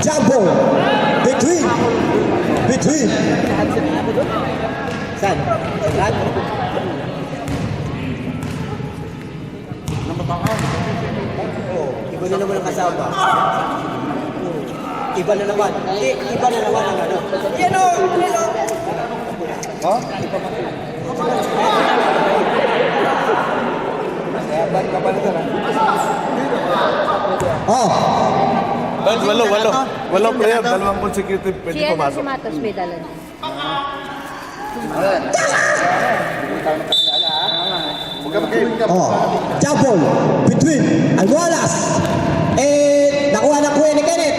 Jumbo. Between. Saan? Saan? Iba na naman ang kasama. Iba na naman. Iba na naman ang ano. Yan o! Oh? Oh! Walong player, dalawang consecutive pwede Si pumasok. Matos may dala niya. Oh, jumble between Alwalas and nakuha na Kuya ni Kenneth.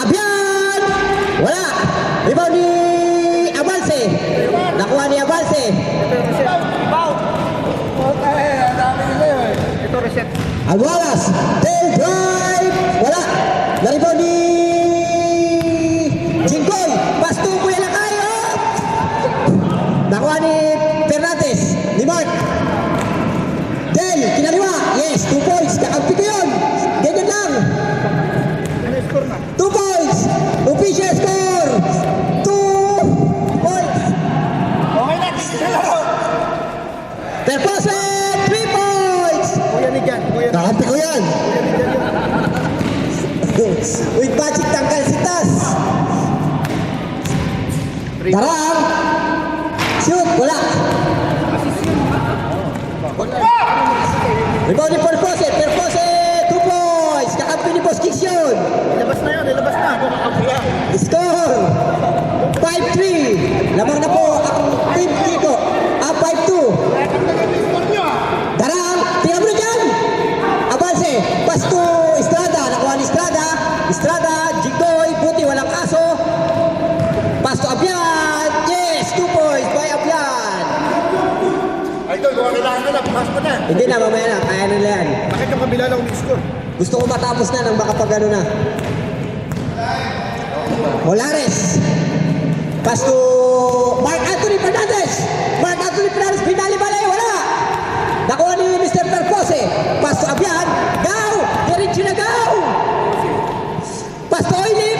Abian! Wala! Rebound ni Abalse. Nakuha ni Abalse. Alwalas, tail drive, wala. Na-rebound ni Jinggoy, pass to Kuya Lakay. Nakuha ni Fernandez, ni Mark. Del, kinaliwa, yes, 2 points, kakampi ko yun. Ganyan lang. 2 points, official score, 2 points. Okay na, Perposet, 3 points. Kuya ni Jan, Kakampi ko yan. With magic tangkal si Tas. Darang. Shoot, wala. Rebound ni Perposet, 2 points. Kakampi ni Boss Kicks yun. Ilabas na yan, ilabas na. Score, 5-3. Lamang na po ang team Kiko. 5-2. Darang, tingnan mo na dyan. Abalse, pass to Estrada. Nakuha ni Estrada. Estrada, Jigdoy, buti walang kaso. Pass to Abian. Yes, 2 points by Abian. Idol, kung kailangan na, pumas mo na. Hindi na, mamaya na. Kaya nila yan. Bakit ka kabila lang score? Gusto ko matapos na nang baka pag ano na. Molares. Pass to Mark Anthony Fernandez. Mark Anthony Fernandez, pinali balay, wala. Nakuha ni Mr. Perpose. Pass to Abian. Gaw! Diretso na Gaw! Pass to Oilip.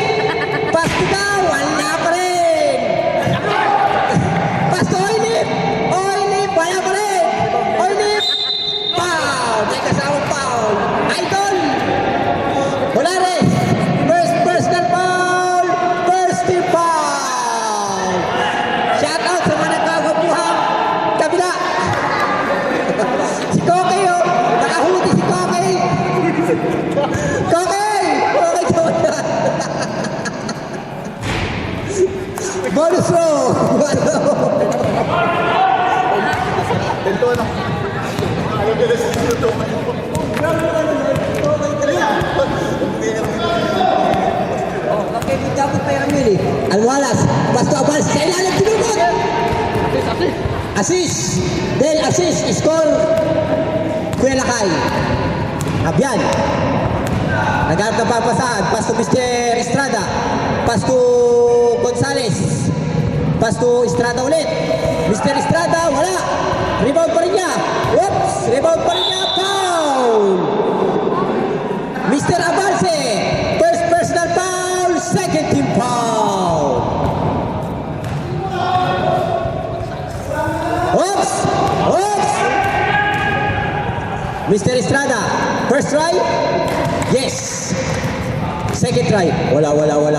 Pass to Gaw. Wala pa rin. Pass to Oilip. Oilip, wala pa rin. Oilip. Foul. May kasawang foul. Idol. Molares. First personal foul. First team foul. Shout out sa mga nagkakabuhang kabila. Si Kokey, oh. Nakahuti si Kokey. Kokey! Kokey to yan. Bonus row. Dito na. Ano ka na sa dito? Okay, dapat pa yung yun eh. Alwalas. Basta Abals. Sa ilalim tinubot. Assist. Del assist. Score. Kuya Lakay. Abian. Nagharap ng papasahan. Pass to Mr. Estrada. Pass to Gonzales. Pass to Estrada ulit. Mr. Estrada, wala. Rebound pa rin niya. Whoops. Rebound pa rin niya. Foul. Mr. Abalse. First personal foul. Second team foul. Oops. Oops. Mr. Estrada. First try. Yes. Second try. Wala. Wala na!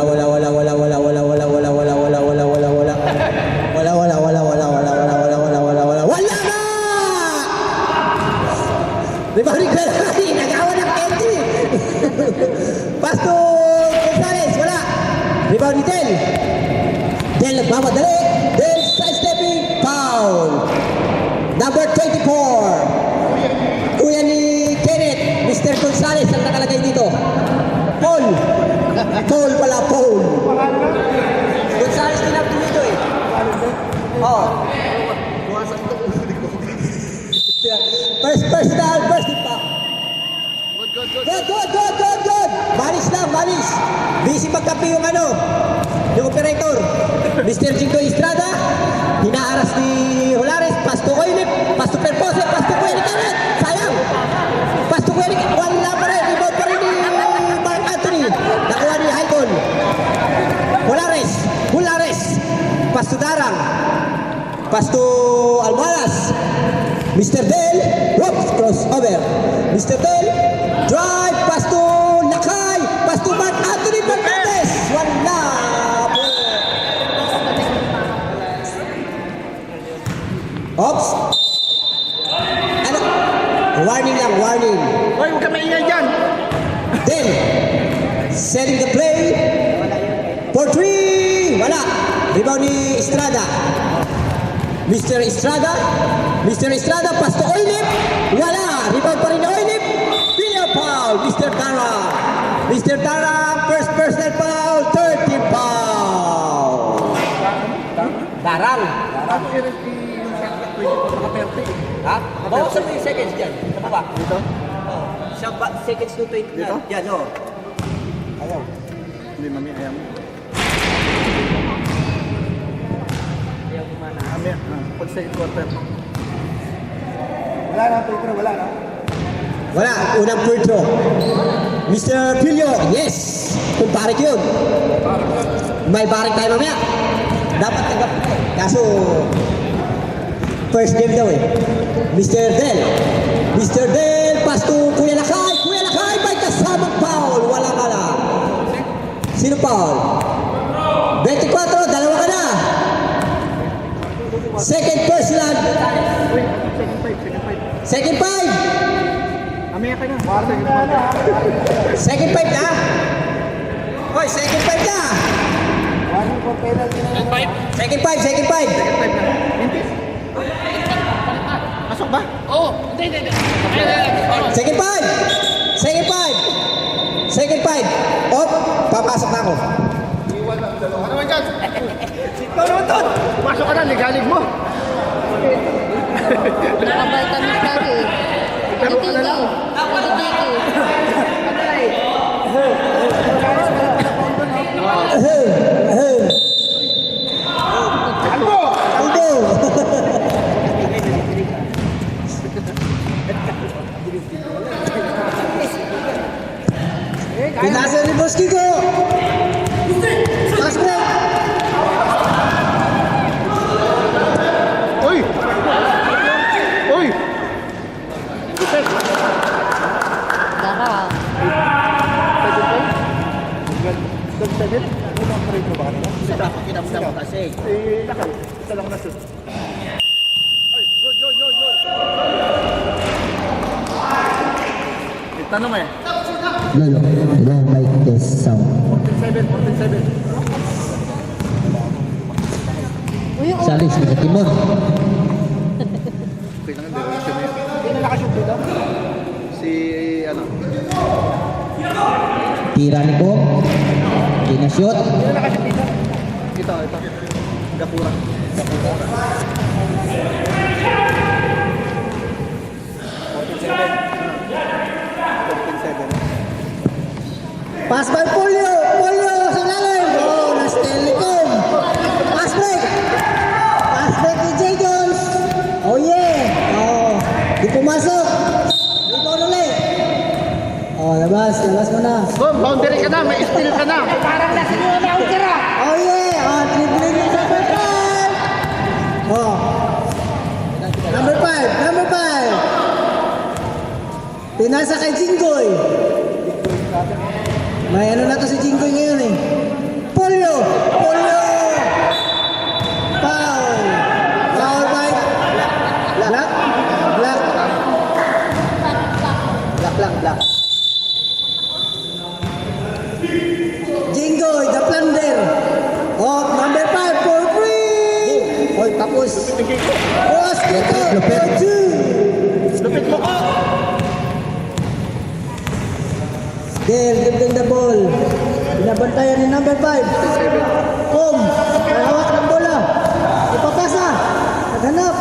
Rebound ni Galari. Nagawa ng entry. Pass to Gonzales. Wala. Rebound ni Del. Del nagmamadali. Del side-stepping. Foul. Number 24. Kuya ni Kenneth. Mr. Gonzales ang nakalagay dito. Paul. Paul pala, Paul. Gonzales din ang dito eh. Oh. First personal, first impact. Good. Balis lang, balis. Busy magkape yung yung operator. Mr. Jingo Estrada, hinaaras ni Holares, Pasto Oilip, Pasto Perpose, Pasto Kuelik agad. Sayang. Pasto Kuelik, wala pa rin. Rebound pa rin ni Mark Anthony. Nakuha ni Haikon. Holares, Pasto Darang, Pasto Almaras, Mr. Del, ropes crossover. Mr. Del, drive, Pasto Lakay, Pasto Mark Anthony Fernandez. Wala. Ops. Ano? Warning lang, warning. Hoy, huwag ka maingay dyan. Then, setting the play. For 3. Wala. Rebound ni Estrada. Mr. Estrada, Pasto Oilip. Wala. Rebound pa rin ni Oilip. Pinner foul. Mr. Dara, first personal foul. 13 foul. Darang. Ha? Bawasan mo yung seconds dyan. Tama ba? Dito? Oh. Seconds to 20 Dito? Yan, oh. Ayaw. Hindi, mami, ayaw mo. Ayaw kumana. Mami, pag second quarter. Wala na, free throw, wala na. Wala, unang free throw. Mr. Pilio, yes! Kung parik yun. May barik tayo mamaya. Dapat tanggap. Kaso, first game daw eh. Mr. Del, pass to Kuya Lakay, may kasamang foul. Wala. Sino foul? 24, dalawa ka na. Second personal. Uy, second five. Mami, ka na. Second five na. Hoy, second five na. Second five. Second five na. Mintis? Pasok ba? Second five. Op, papasok na ako. Ano naman dyan? Ikaw naman doon. Pumasok ka na, ligalig mo. Nakabaitan lagi eh. Laro ka na lang. Albo! Aldo. Pinasa ni Boss Kiko. Pass break. Uy! Uy! Dara. Seven? Unang trade mo ba kanina? Dapat kinamdam mo kasi. Eh, lakay. Isa lang na shoot. Ay, good. Tanong mo eh. Lolo, don't like this sound. 14-7. Uy, oh. Salis ni Timon. Okay lang, hindi na nakashoot dito. Si, ano? Tira ni Ko. Kinashoot. Hindi na nakashoot dito. Ito. Gapura. Pass by Polio sa lalim. Oh, na-steal ni Kom. Pass break ni Jay Jones. Oh yeah. Oh, di pumasok. Rebound ulit. Oh, labas mo na. Boom, boundary ka na, may steal ka na. Parang nasa nyo na ako tira. Oh yeah. Oh, dribbling ni number 5. Oh. Number 5. Pinasa kay Jinggoy. May ano na to si Jinggoy ngayon eh. Polio! Foul by Black. Jinggoy, the plunder. Oh, number 5 for free. Hoy, tapos. Boss, dito. Lupit mo ko. There, dribbling the ball. Binabantayan ni number 5. Kom, may hawak ng bola. Ipapasa. Naghanap.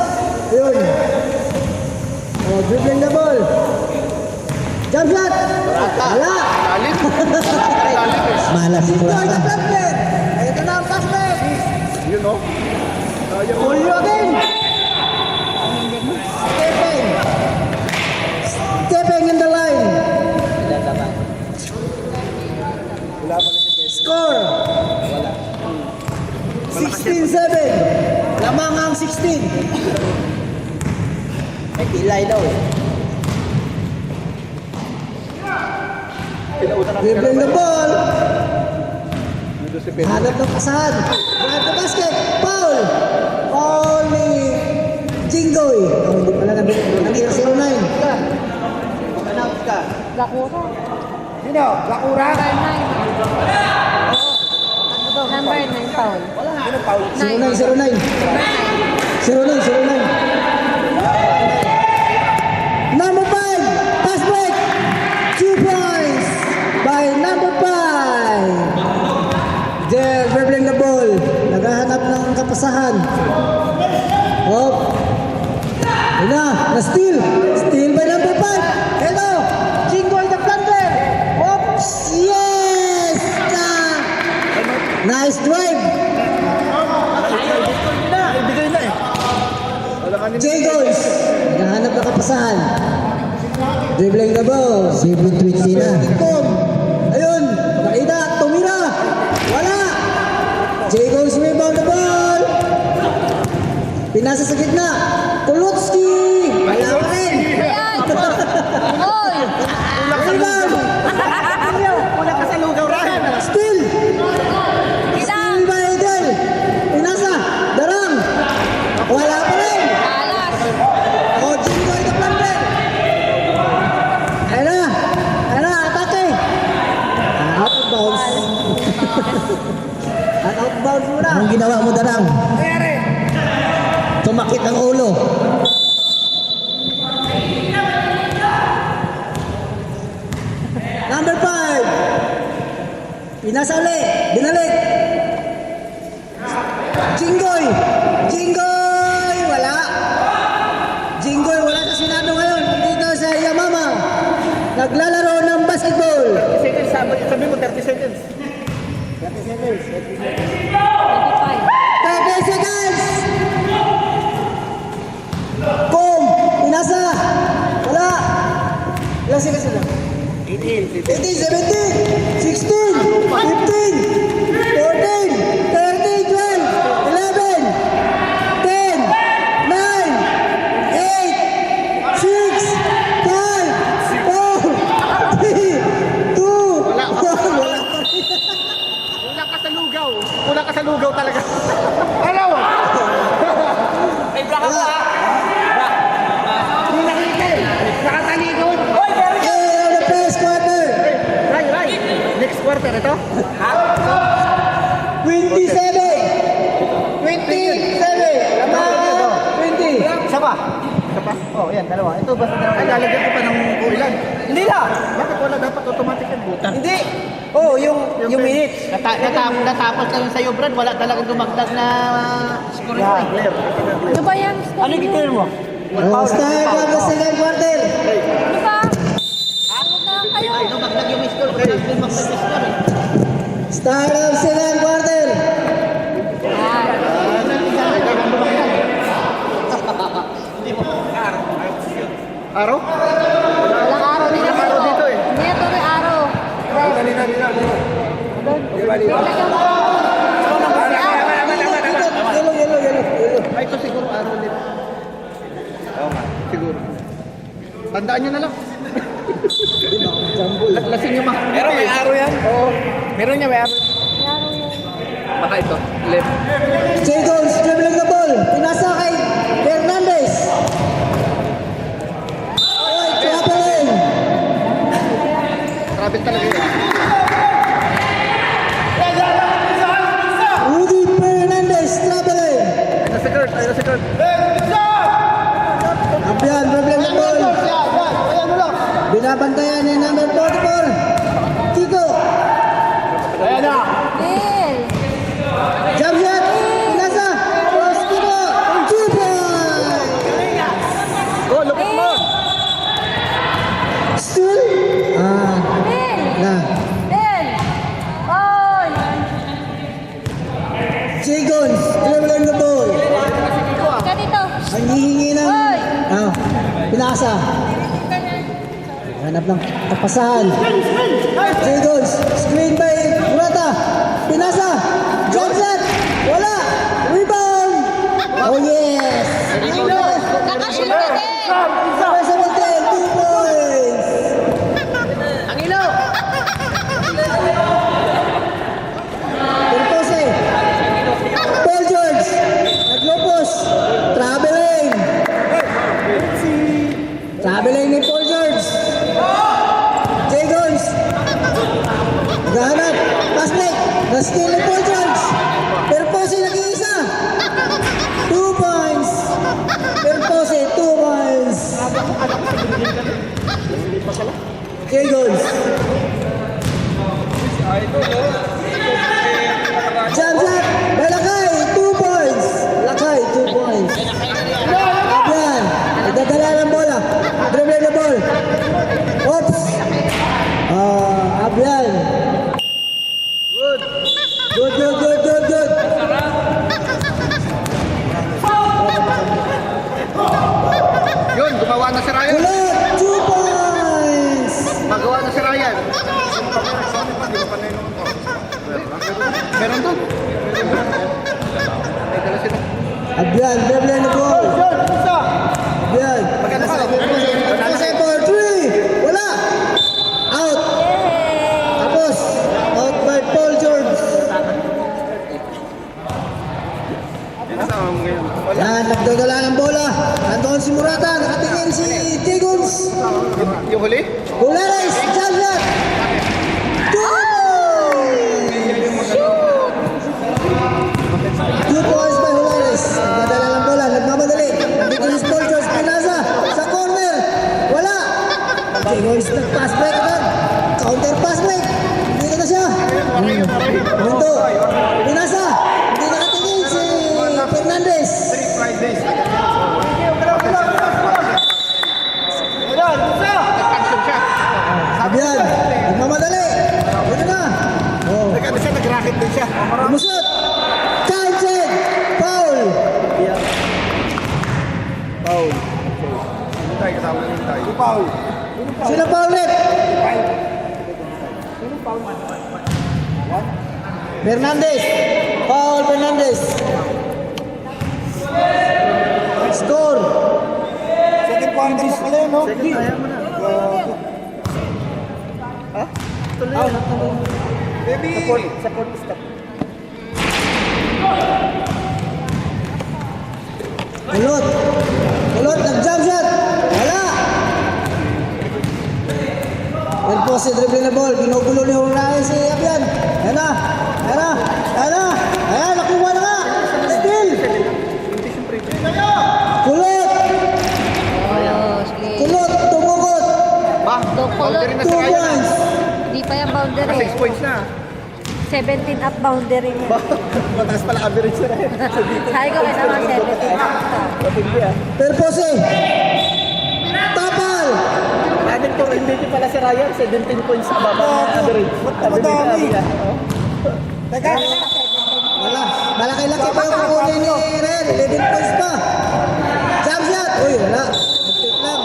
Yun. Oh, dribbling the ball. Jump shot! Wala! Lalim. Lalim eh. Malas si Morata. Ito na ang pass back. Yun o. Julio again. Stepping in the line. Score. 16-7. Lamang ang 16. May pilay daw eh. Dribbling the ball. Hanap ng pasahan. Drive the basket. Foul. Foul ni Jinggoy. Oh, hindi pala nandito 09. Announce ka. Lakura. Sino? Bakura? Number 9 foul. Sino foul? 09. 09. Number 5. Pass break. 2 points by number 5. They're dribbling the ball. Naghahanap ng kapasahan. Oh. Na-steal. Steal by number 5. Hello. Jinggoy the plunder. Oops. Yes. Nice drive. Ibigay na eh. Wala ka Jinggoy. Naghahanap ng kapasahan. Dribbling the ball. 7-20 na. Ayun. Nakita. Tumira. Wala. Jinggoy rebound the ball. Pinasa sa gitna. Kulutski. Wala pa rin. Ayan! Oy! Rebound. Wala ka sa lugaw rin. Steal. Ilang! Steal by Edel. Pinasa. Darang. Wala pa rin. Alas! O, Jinggoy the plunder. Ayun na, atake. Out of bounds. Out of bounds muna. Anong ginawa mo, Darang? Tumakit ang ulo. Number 5. Pinasa ulit. Binalik. Jinggoy. Wala. Jinggoy, wala na sinado ngayon. Dito sa Yamama. Naglalaro ng basketball. Seconds, sabi mo 30 seconds. 25. 30 seconds. Boom. Pinasa. Wala. Ilang seconds na lang? 18, 17, 16, 15, 14, 13, 12, 11, 10, 9, 8, 6, 5, 4, 3, 2, 1. Wala ka sa lugaw. Wala ka sa lugaw talaga. Hello! May braka ka ha? Hindi nakikita eh. Nakatalikod. Oy, pero Hey, on the first quarter. Ray. Next quarter ito? Ha? 27. 27. Lamang 20. Isa pa? Oh, yan, dalawa. Ito basta dalawa. Ay, lalagyan ko pa ng ilan? Hindi na. Bakit wala dapat automatic yan, buta? Hindi. Oh, yung minutes. Natapos na yung sa'yo, Brad. Wala talagang dumagdag na score Yeah, ito clear. Ano ba yung score? Ano yung mo? Oh, start of the second quarter. Ano ba? Ano na kayo? Ay, dumagdag yung score. Wala din dumagdag yung score eh. Start of second quarter. Yan. Araw? Walang araw din Walang araw dito eh. Hindi ito rin araw. Dali. Yellow. Ay, ito siguro araw din. Oo nga, siguro. Tandaan nyo na lang. Lasing yung mga... Pero may araw yan. Oo. Meron niya, may araw. May araw yan. Baka ito. Left. Jacobs dribbling the ball. Pinasa kay Fernandez. Oy, traveling. Travel talaga yun. Rudy Fernandez traveling. Ay, nasa guard. Abyan dribbling the ball. Binabantayan ni number 44. Kiko. Ayan na. Bill! Jump shot. Pinasa. Cross Kiko. 2 points. Oh, lupit mo. Steal. Hanap ng kapasahan. Jagons, screen by Murata. Pinasa. Jump shot. Wala. Rebound. Oh yes. Nakashoot ka din! Number 17, 2 points. Ang ilo! Pulpose. Paul George. Naglopos. Traveling. Traveling ni Paul George. Jagons. Naghahanap. Pass break. Na-steal ni Paul George. Pulpose nag-iisa. 2 points. Pulpose, 2 points. Jagons. Jump shot by Lakay, 2 points. Lakay, 2 points. Abian, nagdadala ng bola. Dribble the ball. Oops. Abian. Good. Yun, gumawa na si Ryan. Kulot, 2 points. Magawa na si Ryan. Meron doon. May dala sila. Abian, dribble the ball. Abian. Magkano ka? Kasi for 3. Wala. Out. Tapos, out by Paul George. Yan, nagdadala ng bola. Nandoon si Murata, nakatingin si Jagons. Yung huli? Polaris, jump shot. 2 points by Polaris. Nagdadala ng bola, nagmamadali. Dito si Paul George, pinasa sa corner. Wala. Jagons, nag-pass break agad. Counter pass break. Dito na siya. Minto. Pinasa. Hindi nakatingin si Fernandez. Nag-function siya. Abian, nagmamadali. Dito na. Oh. Nag-ano siya, nag-racket din siya. Lumusot! Cancel! Foul! Foul. Sino foul net? Fernandez! Foul Fernandez! Score! Second quarter na pala yun, no? Baby! Support stop. Kulot! Kulot, nag-jump shot! Wala! Well po si dribble na ball, ginugulo ni Horayan si Abian. Ayan na! Ayan na! Ayan na! Ayan, nakuha na nga! Still! Kulot! Ayos, game. Kulot, tumugot! Ba? Boundary na 2 si Ryan. points! Hindi pa yung boundary. 6 points na. 17 up boundary niya. Mataas pala average na rin. Sabi ko kay naman 17 up ka. Perpose! Tapal! Adik to, hindi pala si Ryan, 17 points sa baba ng average. Madami. Wala. Malaki-laki pa yung kukunin ni Ren. 11 points pa. Jump shot! Uy, wala. Nag-take lang.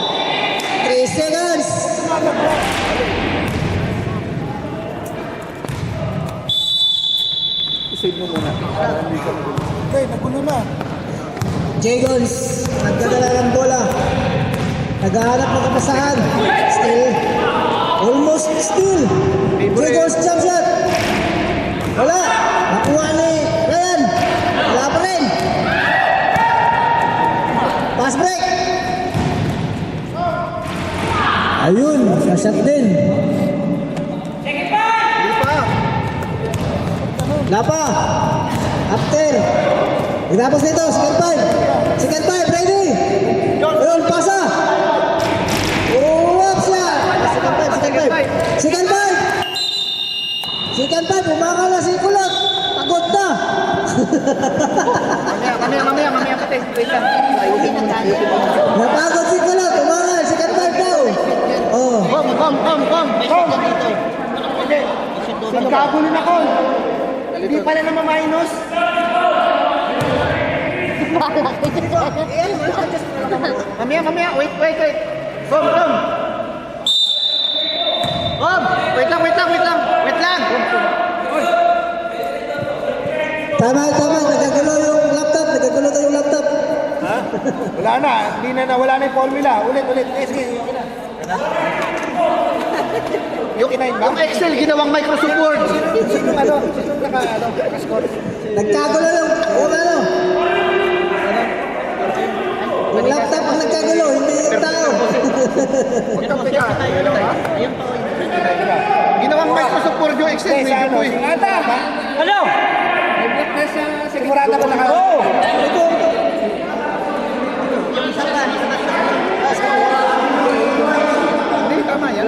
3 seconds. Save mo muna. Okay, nagulo na. Jagons, nagdadala ng bola. Naghahanap ng kapasahan. Still. Almost still. Jagons, jump shot. Wala. Nakuha ni Ryan. Wala pa rin. Pass break. Ayun, sa-shot din. Wala pa. After. Tinapos nito, second five. Second five, ready. Ayun, pasa. Uwap siya. Second five. Second five. Second five, umangal na si Kulot. Pagod na. Mamaya pati. Wait lang. Napagod si Kulot, umangal. Second five daw. Oh. Kom. May shoot na dito. Nagkagulo na ko. Hindi pala naman minus. Mamaya. Wait. Kom. Wala na, hindi na nawala na yung formula. Ulit. Sige, yung inayin ba? Yung Excel, ginawang Microsoft Word. Sino naka-score? Nagkagulo yung ano? Yung laptop ang nagkagulo, hindi yung tao. Magkampi ka. Ayun pa. Ginawang Microsoft Word yung Excel. Sa ano? Ata! Ano? Sigurado ba naka... Oo! Hindi, tama yan.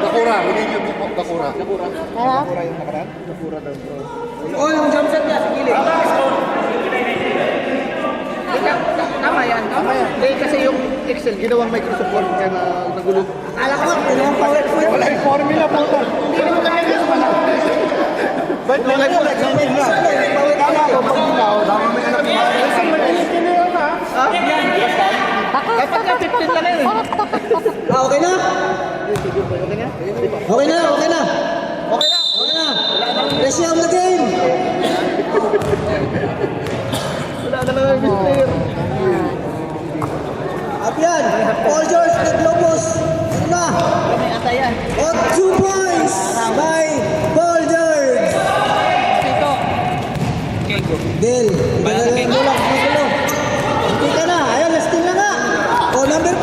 Bakura, hindi nyo Bakura. Bakura yung nakaraan? Bakura daw. Oh, yung jump shot niya sa gilid. Tama yan. Hindi, kasi yung Excel, ginawang Microsoft Word kaya nagulo. Alam ko, ginawang PowerPoint. Wala yung formula po ito. Hindi naman kami yan. Ba't wala yung formula? Tama ko, pag ginaw, dami may anak mo. Isang maniliti na yun, ha? Dapat nga 15 lang yun. Okay na? Okay na. Okay na. Okay na. Resume the game. Wala na lang yung player. Up yan. Paul George, the Globus. Ano na? Kami ata yan. On 2 points by Paul George. Del. Bulak. Hindi ka na. Ayun, last team na nga. O, number 5.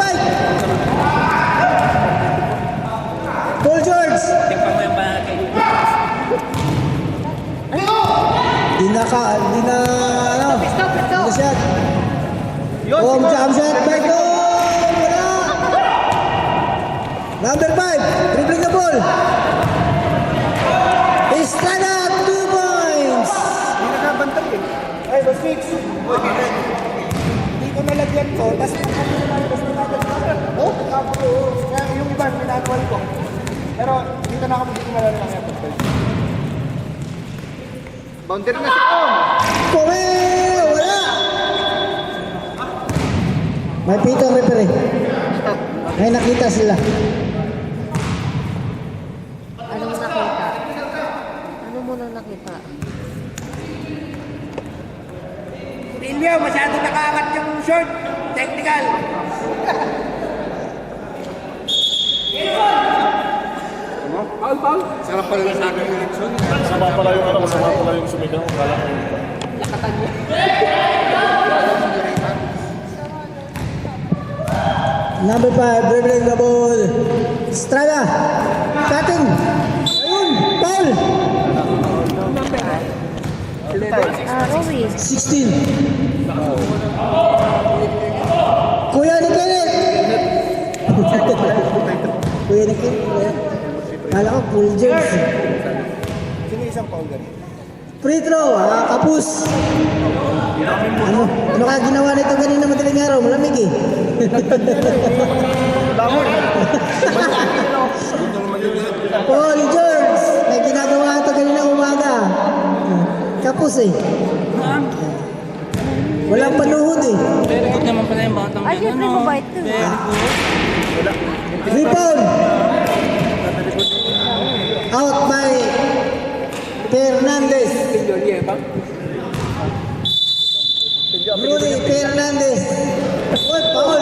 Paul George. Di na, ano? Stop. Ano siya? Jump shot by Tom. Wala. Number 5. Dribbling the ball. Estrada, 2 points. Hindi nagabantay eh. Ay, mas fix. Hindi ko nalagyan to, tapos tapos nalagyan ko. Oh? Kaya yung iba, pinatual ko. Pero dito na ako magsisimula ng effort. Boundary na si Tom. Pome! Wala. May pito ang referee. May nakita sila. Anong nakita? Ano mo nang nakita? Ilya, masyado nakaangat yung short. Technical. Sarap pala lang sabi ng eleksyon. Masama pala yung ano, masama pala yung sumigaw. Kala ko. Number 5, dribbling the ball. Estrada. Cutting. Ayun, foul. Rowie. 16. Kuya ni Kenneth. Kuya ni Kenneth. Kala ko full jersey. Sino isang foul ganito? Free throw, kapus. Ano ka ginawa nito kanina madaling araw? Malamig eh. Paul George, may ginagawa ito kanina umaga. Kapus eh. Walang panuhod eh. Very good naman pala yung batang Ay, yan, siyempre ano? mabait to. Very good. Rebound. Out by Fernandez. Rudy Fernandez. What foul?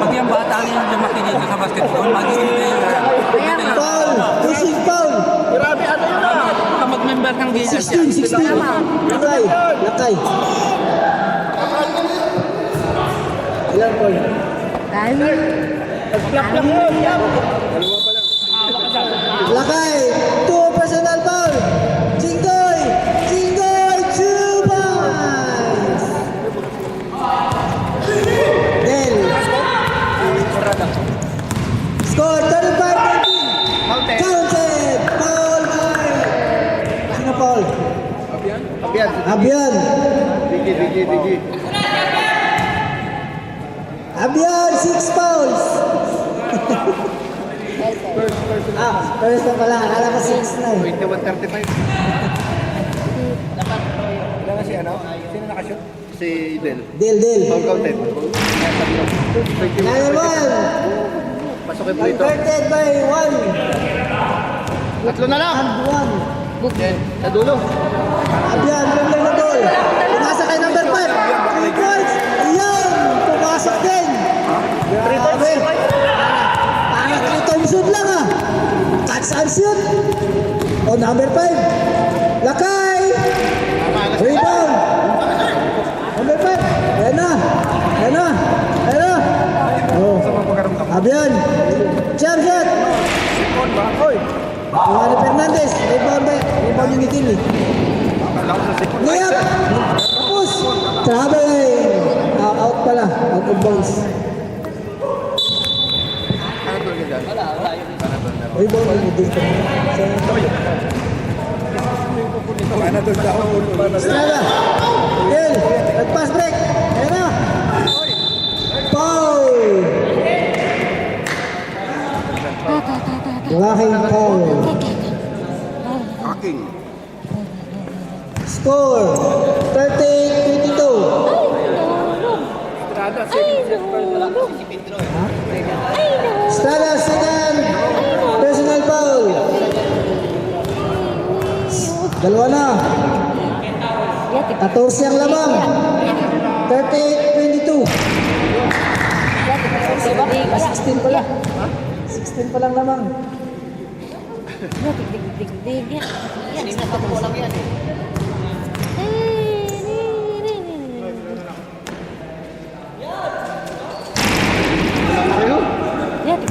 Pag yung bata yung lumaki dito sa basketball, magiging player. Kaya nga. Foul. Pushing foul. Grabe, ano yun na? Baka mag-member ng Gators yan. 16. Lakay. Ilan point? Dahil. Lakay. 2 personal foul. Jinggoy. 2 points. Del. Score 35-13. Counted. Foul by. Sino foul? Abian. Bigi. Abian, 6 fouls. First na pala. Akala ko 6 na eh. 21-35. Wala na si ano? Sino nakashoot? Si Del. Del. Foul counted. Another one. Pasok yung free throw. Converted by 1. Tatlo na lang. And 1. Sa dulo. Abian, dribbling the ball. Pumasa kay number 5. 3 points. Iyon. Pumasok din. 3 points. Parang 3 times shoot lang ah. Catch and shoot. O number 5. Lakay. Rebound. Number 5. Ayan na. Ayan na. Ayan na. Oh. Abian. Jump shot. Juan Fernandez. Rebound yung itil eh. Layup. Tapos. Travel. Out pala. Out of bounds. Rebound yung itil. Estrada. Gil. Nag-pass break. Ayan na. Foul. Lahing foul. Score 30-22. Estrada second personal foul. Dalawa na. 14 ang lamang. 30-22. 16 pala. 16 pa lang lamang. Dig. Yan, snapper ko lang yan eh. Yan,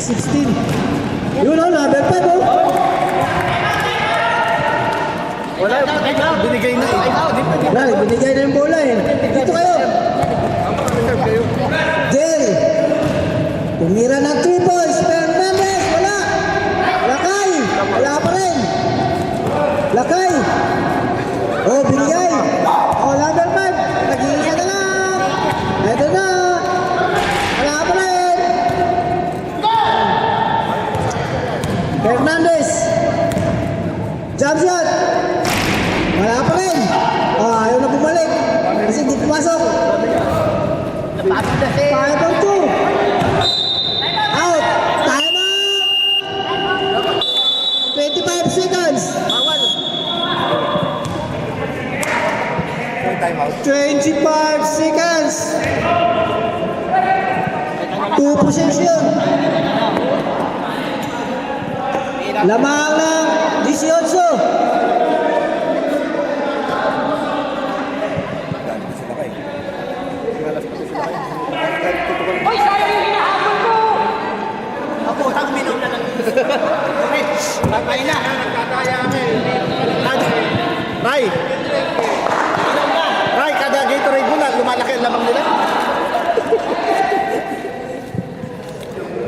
16. Yun o, number 5 o. Wala, binigay na eh. Wala, binigay na yung bola eh. Dito kayo. Jay. Tumira ng 3 points. Fernandez, wala. Lakay, wala pa rin. Lakay. Oh, binigay. Oh, number 5. Nag-iisa na lang. Ito na. Wala pa rin. Fernandez. Jump shot. Wala pa rin. Oh, ayaw na bumalik. Kasi hindi pumasok. Napasok na si... 5 on 2. Out. Time out. 25 seconds. Bawal. 25 seconds. 2 possession. Lamang ng 18. Ako, tang minum na lang. Patay na. Nagtataya kami. Ray! Ray, kada Gatorade mo na, lumalaki ang lamang nila.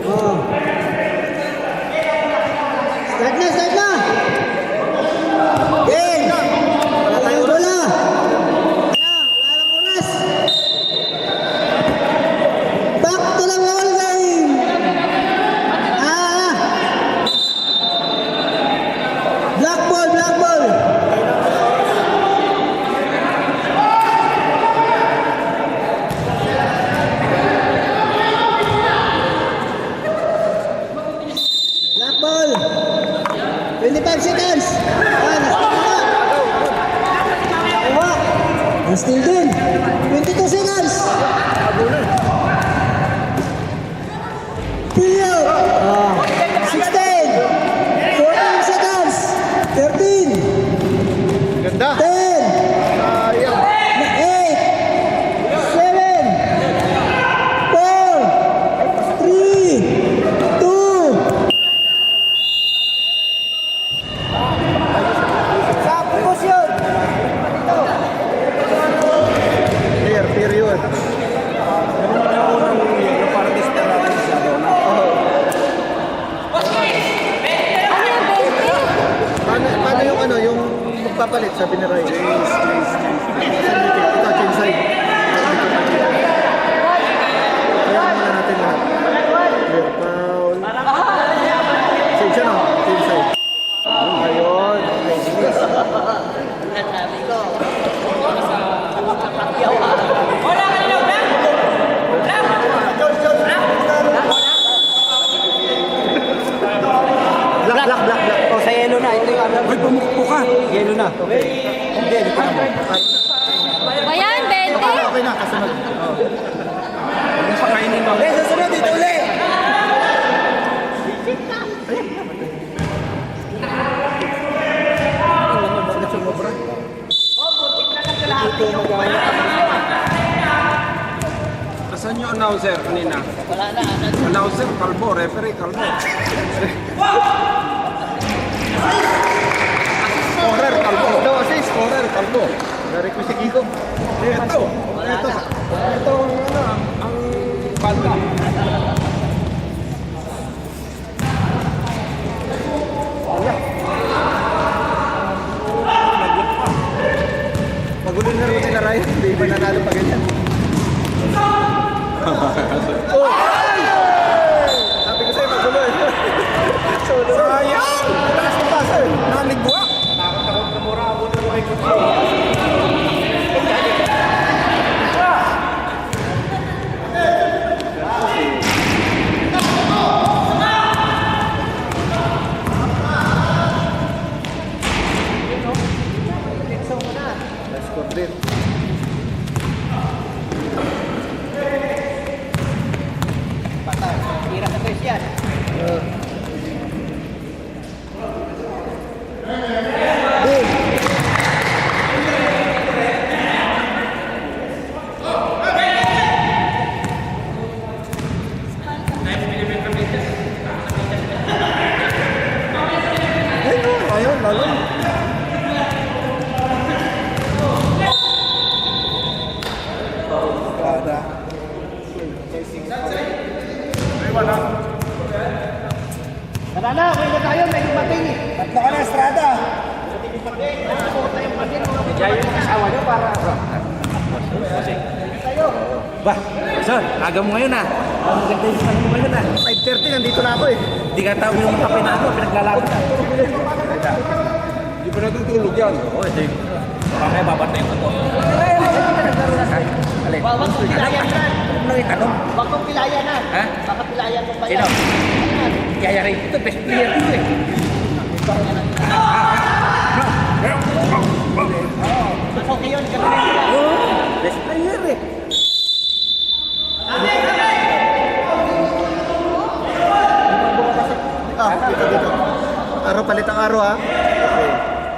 Oh. Start na, start na. Game. Wala tayong bola. Ayan, wala nang oras. Back to the ball game. Black ball, black ball. Black ball. 25 seconds. Na-steal din. 22 seconds. Period. 16. 14 seconds. 13. Ganda. 10. Sayang. 8. 7. 4. 3. 2. Sa posisyon. Clear, period. Paano yung ano, yung magpapalit, sabi ni Ray? Ito, change side. Kaya muna natin lahat. Clear, foul. Change ano? Change side. Ayun. Black. O, sa yellow na. Ito yung ano. Uy, pumukpo ka. Yellow na. Hindi, hindi ko na mo. Bayan, 20. Okay na, kasunod. Yung pakainin mo. Eh, susunod, dito uli. Nasaan yung announcer kanina? Wala na. Announcer, kalbo. Referee, kalbo. Scorer, kalbo. Daw assist, scorer, kalbo. Dari ko si Kiko. Ito. Ito ang banda. Magulo na rin sila Ryan. Hindi ba nanalo pa ganyan? Sabi ko sa'yo, magulo eh. Sayang! Taas ng basa eh. Nanigwa. Score din. Tira sa Christian. Ayun, lalo. Tara na, okay na tayo. May dumating eh. Tatlo ka na, Estrada. Bah, Son, aga mo ngayon ah. Ang maganda yung tanong mo ngayon ah. 5:30, nandito na ako eh. Hindi ka tao yung kape na ano, pinaglalaban ka. Hindi pa natutulog yan. Oo, ito yung... Mamaya babatayin ko to. Alin? Wag kong pilayan na. Ano lang itanong? Wag kong pilayan na. Ha? Baka pilayan mo pa Sino? yan. Kaya rin ito, best player ito eh. Okay yun, ganun nila. Best player eh. Dito, dito. Araw, palit ang araw ha. Okay.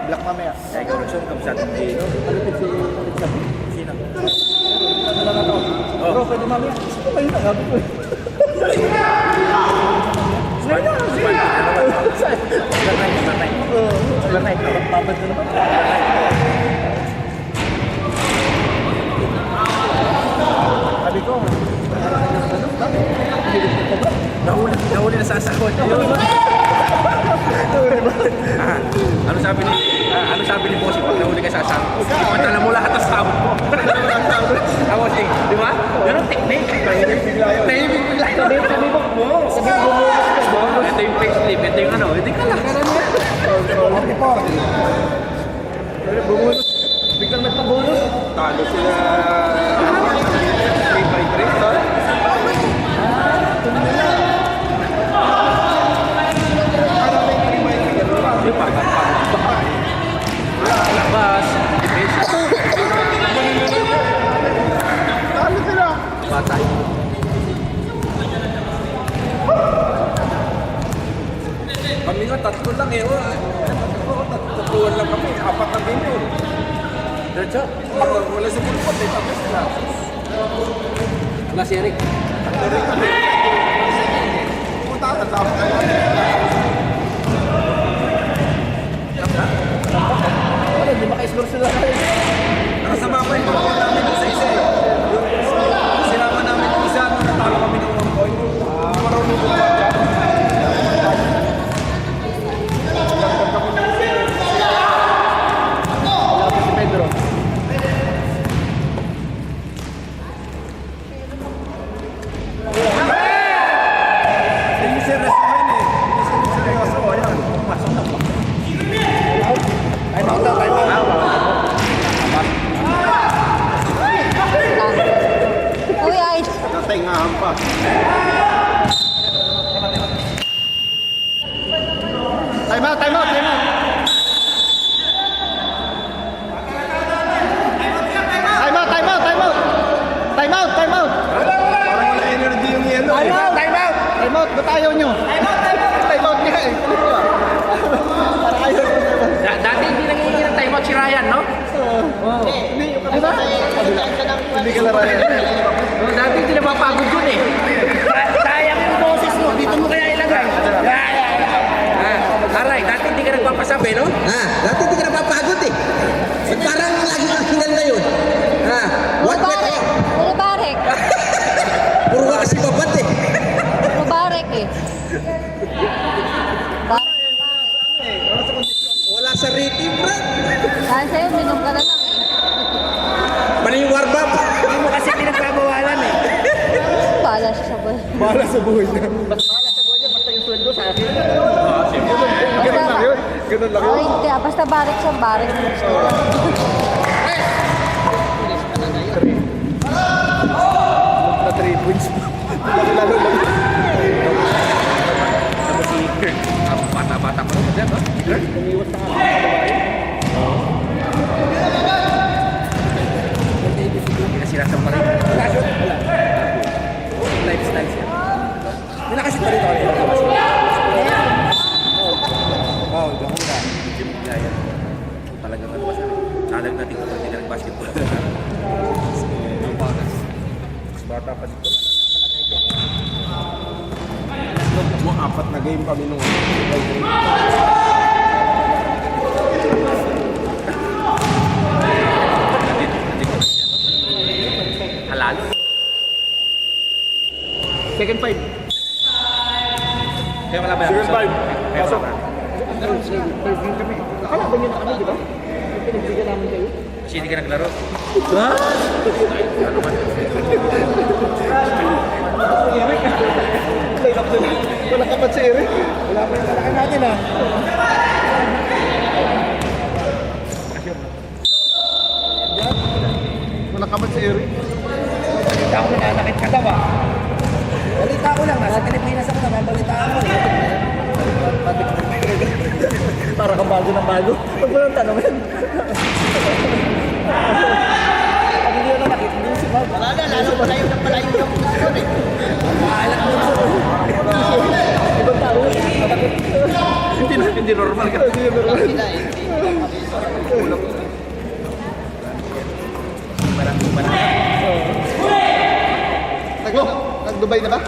Black mamaya. Kaya ikaw rin siyang kabsat. Malapit si Sino? Ano lang ako? Bro, pwede mamaya. Sino ba yun? Sabi ko eh. Babad na naman. Sabi ko, Nahuli na sasakot. Ano sabi ni Bossy pag nahuli ka sasakot? Ipantala mo lahat ng sabot mo. Tapos eh, di ba? Ganun technique. Tahimik bigla yun. Sabi mo. Ito yung facelift, ito yung ano. Hindi ka lang. Bumunot. Biglang nagpabunot. Talo sila. 3-5-3. Yung pagkakabak. Labas. Talo sila. Patay. Kami nga tatlo lang eh. Tatluan lang kami. Apat na game eh. Diretso. Wala sa bulpot eh. Tapos sila. Wala si Eric. Punta ka sa akin. Ano, di maka-score sila kayo. Nakasama ko yung mga namin sa isa eh. Yung sinama namin yung isa, natalo kami ng 1 point. Marunong ko ba dyan? Si Pedro. Hindi seryosohin eh. Hindi seryoso. Ayan. Pasok na pa. Ay, nakita tayo. Uy, ay. Natingahan pa. Time out, time out, time out. eh. Barak na barak. Wala sa rating, bro. Dahil sa'yo, minom ka na lang eh. Mali yung warm up. Hindi mo kasi pinagbabawalan eh. Bahala siya sa buhay. Para sa buhay niya. Basta yung sweldo sa akin. Ganun lang yun. Ganun lang Oh, yun. hindi. Basta barik siya, barik. Gusto ko lang. Na 3 points pa. Lalo lang. Tapos si Kurt. Bata-bata pa rin. Diyan, no? Kurt? Umiwas na nga. Hindi na sinasama pa rin. Lifestyle siya. Hindi nakashoot pa rin ako. Wow, diyan ko na. Jim Gaya. Talagang ano ba sa akin? Challenge natin kapag hindi ka nag-basketball. Mas bata pa dito. Mo 4 na game kami nung Halal. Second five. Kaya wala ba yan? Second five. Kaya wala ba? Third game kami. Nakalaban yun na kami, di ba? Yung pinagbigyan namin kayo. Kasi hindi ka naglaro. Ha? Ano man? wala ka pa si Eric. Wala pa yung kalaki natin ah. Wala ka pa si Eric. Balita ko nananakit ka daw ah. Balita ko lang, nasa Pilipinas ako, nababalita ako. Para kang bago ng bago. Huwag mo lang tanongin. Pag hindi ko na nakita, hindi si Bob. Wala na, lalo palayo ng palayo yung puso eh. Maalat mo sa ibang tao. Hindi normal ka. Nag-Dubai na ba?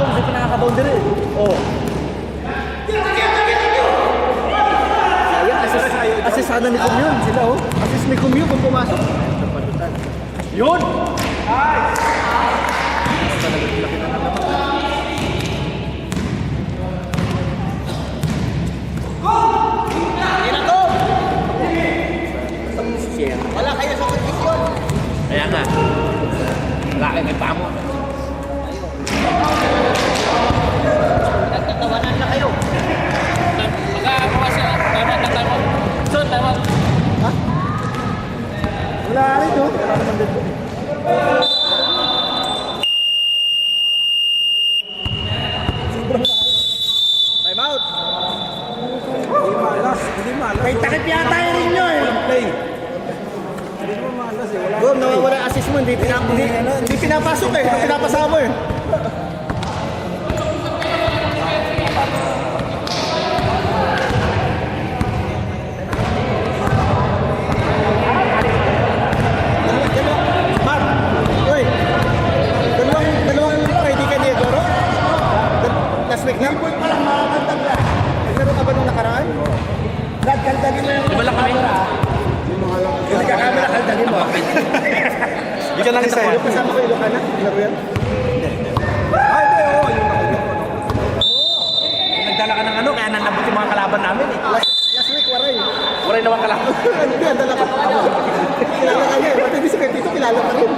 Hindi pa nakaka-boundary eh. Oo. Sayang, assist sana ni Kumyun. Sila oh. Assist ni Kumyun kung pumasok. Yun! Wala kayo sa kondisyon. Kaya nga. Laki may pamo. Nagtatawanan na kayo. Wala rin oh. Wala naman dito. Time out. Hindi malas. Hindi malas. May takip yata yung rin nyo eh. Play. Hindi mo malas eh. Wala. Boom, nawawala yung assist mo. Hindi pinapasok eh. Hindi pinapasama eh. Mark, uy. Dalawang ID ka niya, Goro? Last week na? Naglaro ka ba nung nakaraan? Brad, kaldagin mo yung Di ba lang kami? Kung nagkakamera, kaldagin mo. Hindi ka lang isa. Yung kasama ko Ilocana, laro yan? Ay, hindi oh. Nagdala ka ng ano, kaya nalabot yung mga kalaban namin eh. Last week, waray. Waray naman kalaban. Hindi, ang dala ka. Kilala ka niya eh. Ba't hindi si Kentito, kilala ka rin.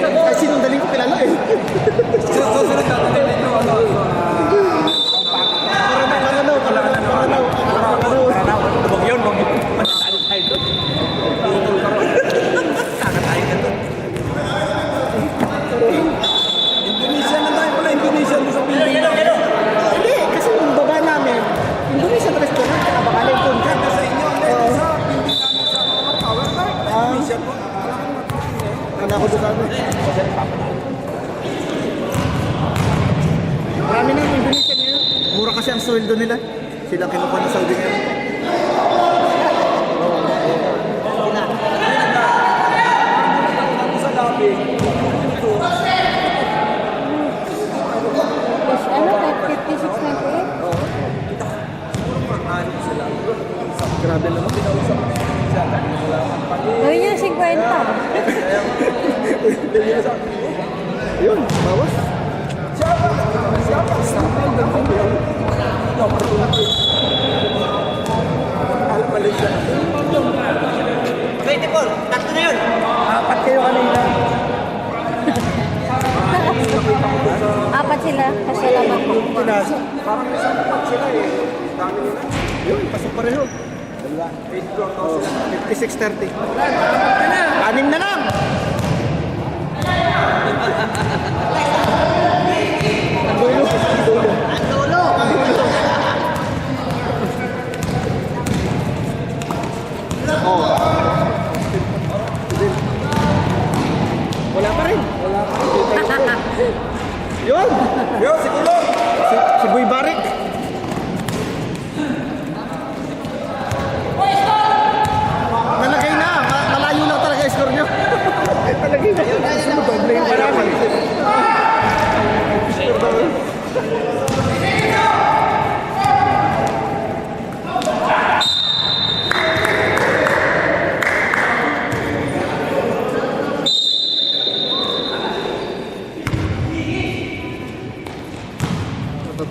Kahit sinundaling ko kilala eh. Susunod natin dito. Huwag yun, huwag yun. Matatalo tayo doon. Tutol ka ron. Taka tayo na doon. Indonesia na tayo pala. Indonesia sa Pilipinas. Hindi, kasi yung baba namin, Indonesian restaurant, kaya baka lang doon ka. Sa inyo, sa Pilipinas sa mga power. Indonesia po. Wala ko doon kami. Marami na yung Indonesian ngayon. Mura kasi ang sweldo nila. Sila kinukuha ng Saudi ngayon. Sa lobby. Ano, 56.98? Grabe naman. Gawin niyo 50. Yun, bawas. Tatlo na yun. Apat kayo kanina. Apat sila. Kasi lamang po. Pinasa. Parang isang pot sila eh. Dami nila. Yun, pasok pareho. Dalawa. 56-30. Anim na lang. Wala pa rin. Yun! Yun, si Kulong! Si Boy Barik! Nalagay na! Malayo lang talaga yung score nyo. Nalagay na. Doble yung marami.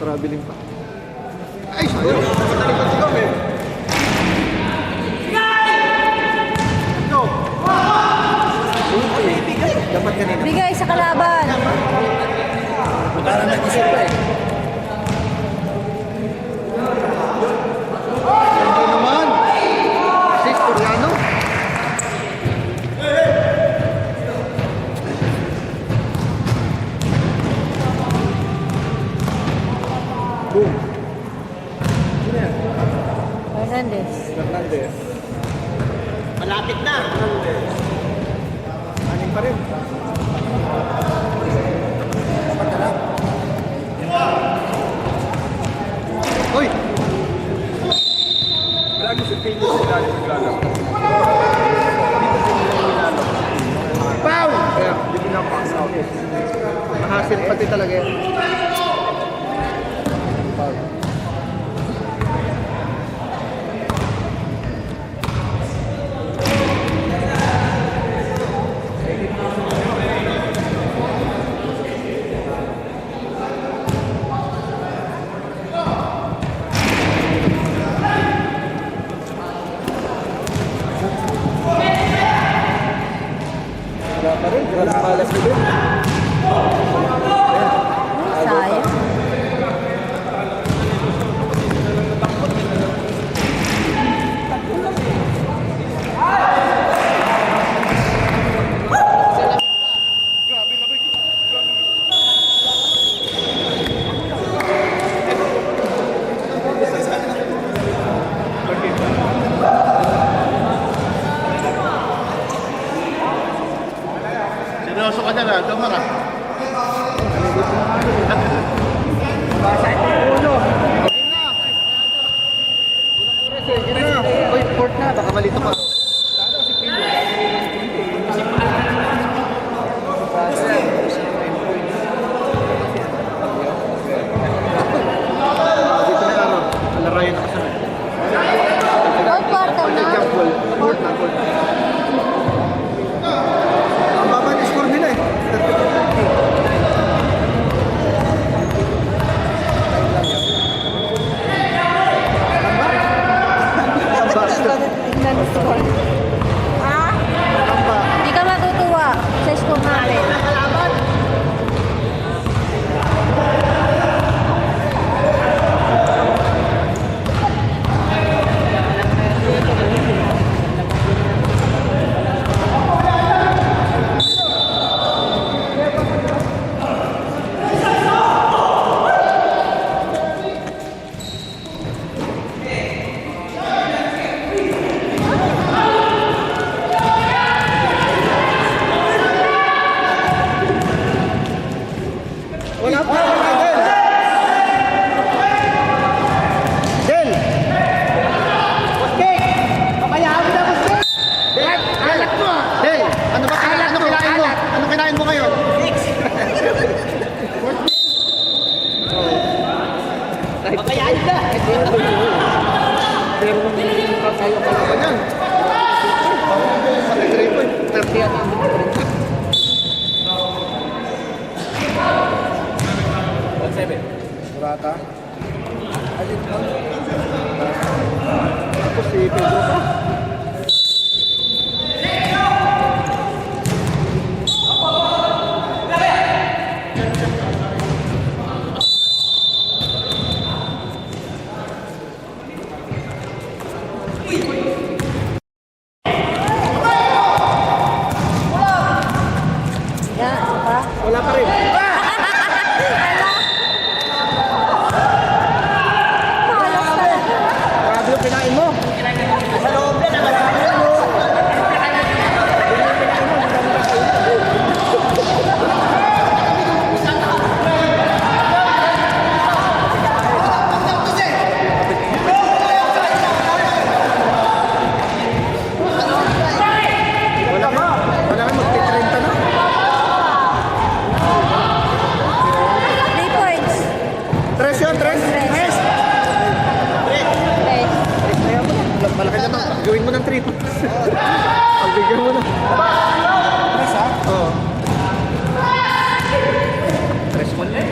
Traveling pa. Ay, sayang. Matalikot si Gom eh. Go! Dapat kanina. Bigay sa kalaban. Parang nag-isip pa eh. Ganda naman. Six, Koreano. Boom. Sino yan? Hernandez. Fernandez. Malapit na. Anin pa rin. Dapat na lang. Uy! Lagi si Pino sila yung naglalaro. Foul! Kaya, hindi pinapass out. Mahasil pati talaga yan. Wala pa rin. Wala malas na din. Sayang. Seryoso ka dyan ha, Domar ha. Uy, port na. Baka malito pa. Dito na araw. Alarayan na kasama. Fourth quarter na. Port na, port. Ang baba ng score nila eh. 30-50. Tingnan mo score. Ha? Hindi ka matutuwa sa score natin. Bata. Tapos si Pedro pa. Yan, pa. Wala pa rin. Malas talaga. Grabe yung kinain mo. Sa loob na naman. Wala ka magti-30 na. 3 points. Tres yun, tres. Tres. Tres. Kaya mo na. Malaki naman. Gawin mo ng 3. Pagbigyan mo na. Tres ha? Oo. Tres mo na.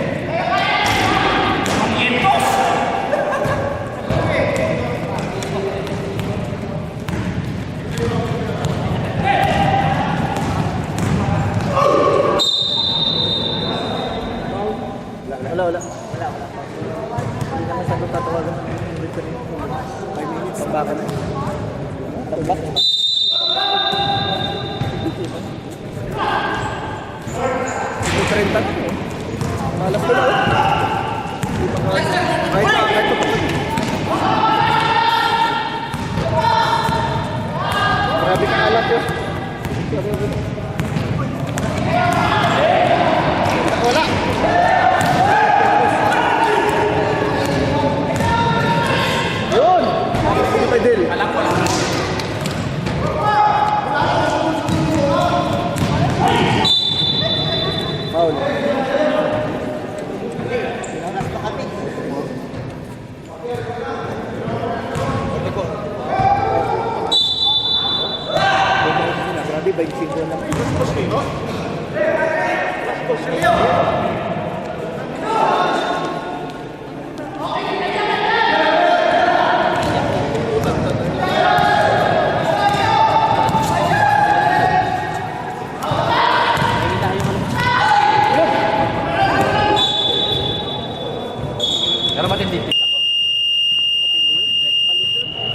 Wala. Hindi naman sa tatawagan ng referee. 5 minutes. Baka na. Tambak. Ito 30 na eh. Malas ko lang. Kahit pa. Grabe ka alat yun. Wala. Yun! Hindi pa deal. Alam ko lang. Foul. Grabe, 25 lang. Pero matindi.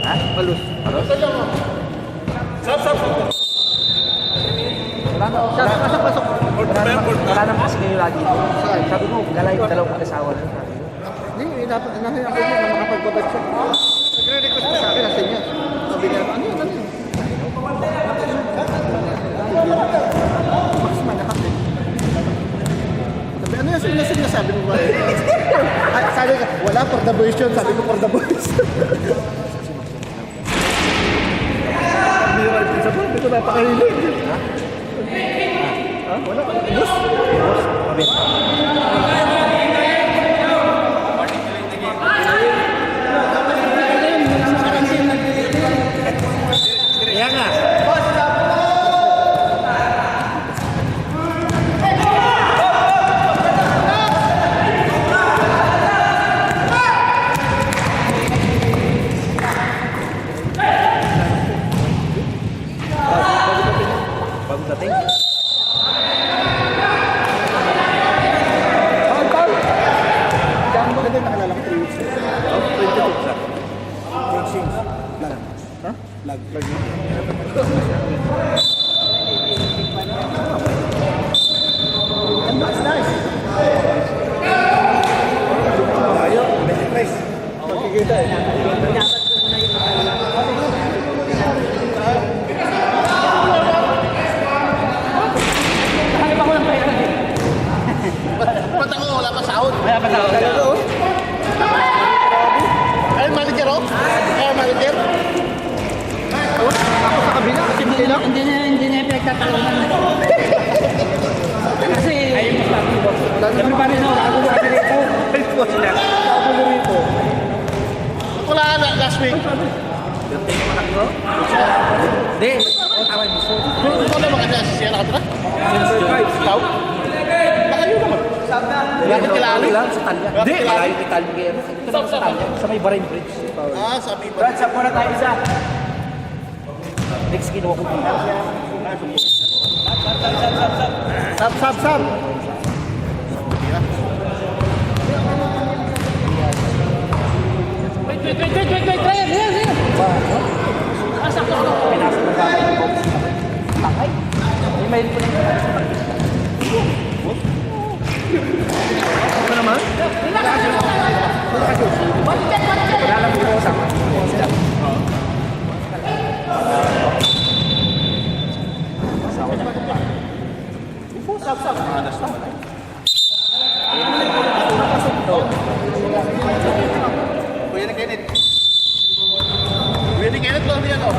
Ha? Palus. Pasok. Wala nang kasi kayo lagi. Sabi mo, galay ko dalawang mag-asawa. Hindi, dapat nahin ako yun na makapagpabad siya. Nagre-request pa sa akin, nasa inyo. Sabi niya, ano yun? Maxman, nakapit. Sabi, ano yung sinasabi mo ba? Ay, sabi ka, wala for the boys yun. Sabi ko for the boys. Hindi yung right sa phone, ito napakahilig. Ha? Ha? Wala? Bus? Mabit. Kaya nga. Bagong dating. Maganda yung nakalala ko 3 weeks. Oh, 22 sa. Boxing. Lag. Ha? Lag. That's nice. Ayaw, 23. Magkikita eh. Ba't ako wala pa sahod? Kaya pa tao. Ay, manager oh? Ay, manager? Ako sa kabila kasi hindi lang. Hindi na pinagtatalunan. Kasi, Ayun mo sabi mo. sabi pa rin ako, ako sa dito. Ay, po sila. Kapulo rito. Wala na last week. Dating mo na ko. Hindi. Tawag mo. Ikaw naman kasi siya nakatira? Since July. Ikaw? Baka yun naman. Yan ang kilala lang sa Talya. Hindi, malayo kay Talya Guerrero. Ito lang sa Talya, sa may Barangay Bridge. Ah, sabi ba? Brad, sap muna tayo isa. Next kinuha ko dito. Sap. Pinasok na gamit ko. Takay. Email ko na yun. Ano naman? Wala lang dito sa Kuya na Kenneth. Pwede Kenneth lang yan, oh.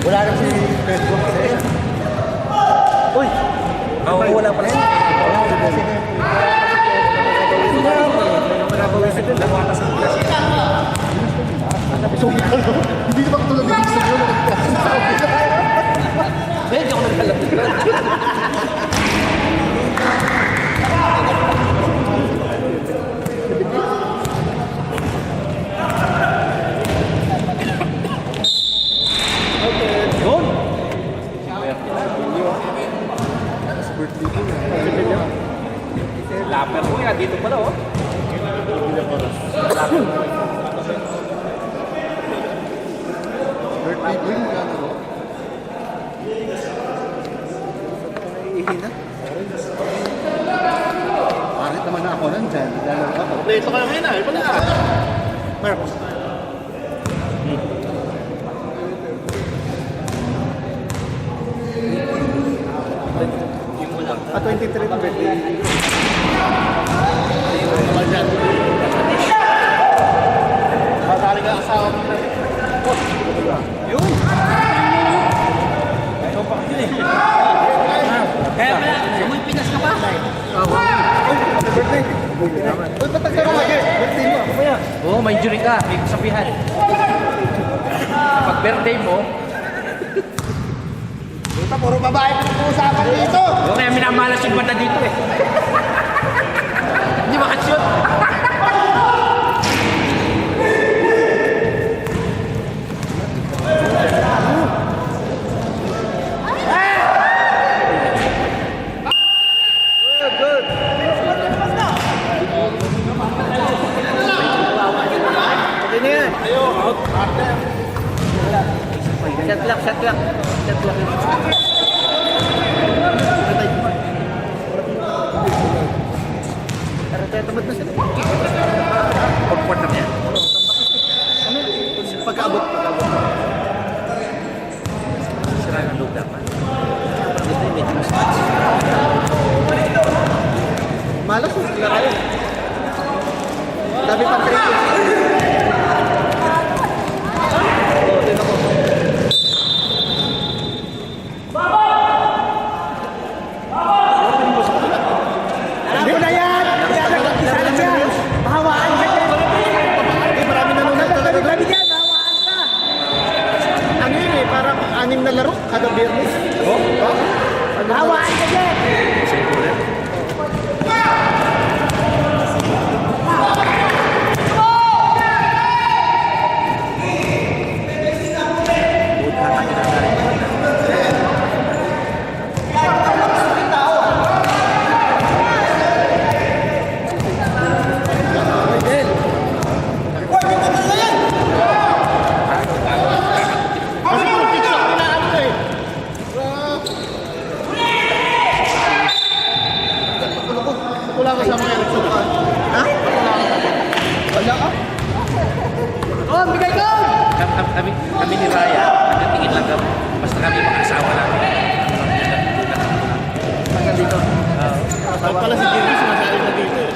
Wala na si Facebook kasi. Uy! Oo, wala pa rin. Hindi naman tulad ng gusto mo. Medyo ako nagkalapit. Yun! Lapper ko yan, dito pala oh. Birthday ko yung gano'n, oh. Ihina. Bakit naman ako nandyan? Lalo ako. Dito ka naman na. Wala. Mark. Ah, 23 na birthday. Naman dyan. Matali ka asawa mo na. Kaya pala, sumoy Pinas ka pa. Birthday. Uy, ba't nagkaroon lagi? Birthday mo. Kumaya. Oo, may injury ka, may kasabihan. Pag birthday mo, Ito, puro babae na usapan dito. oo, kaya minamalas yung bata dito eh. Hindi makashoot. Okay na yan. Shot clock, shot clock. Shot clock. Tamad na sila. Pag-port na yan. Pagkaabot. Sira ng loob dapat. Malas yung sila kayo. Dami pang training. Oo, tingnan mo. Alam ko na yan! Isa lang yan! Mahawaan ka dyan! Marami na nung talaga. Marami dyan, mahawaan ka! Ano yun eh, parang 6 na laro kada biyernes. Oh? Mahawaan ka dyan! Kasi kung TikTok inaano ko eh. Wala ka sa mga eleksyon ka. Ha? Wala ka? Oh, bigay ko! Kami ni Raya, nagtingin lang kami. Basta kami mag-asawa namin. Hanggang dito. Dapat pala si Jerry sumasali na dito eh.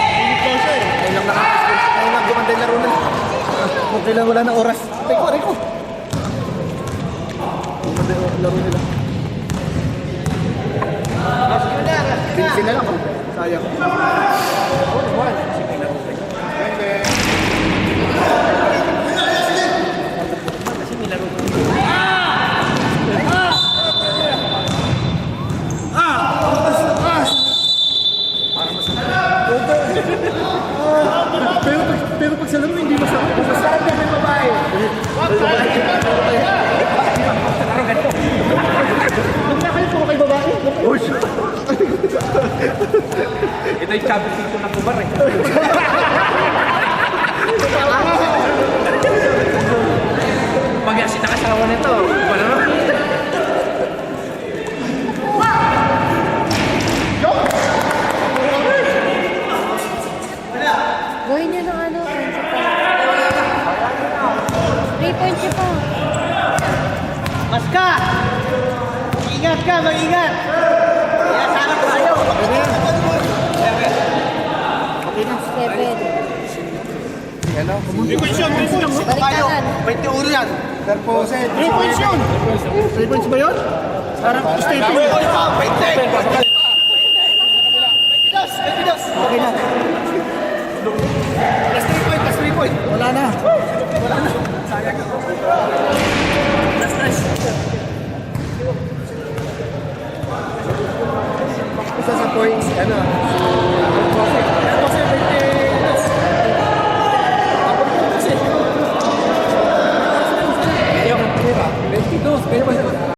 Hindi ko siya eh. Ngayon lang nakakasal. Ngayon lang gumanda yung laro na. Okay lang, wala na oras. Reko. laro nila. Pinsin na lang, oh. Sayang. Pero pag sa laro, hindi masarap. Masarap yan ng babae. Magkakalit ko kay babae. Ito yung chubby picture ng kubar eh. Pag yan sinakasawa nito, wala na. Gawin nyo ng ano, principal. 3 points siya pa. Mas ka! Ingat ka, mag-ingat! Kaya sana ko sa'yo. 7. Baliktaran. 20 euro yan. Pero 3 points yun! 3 points ba yun? Parang stay pin. Okay na. plus 3 point. Wala na. Isa sa points, ano,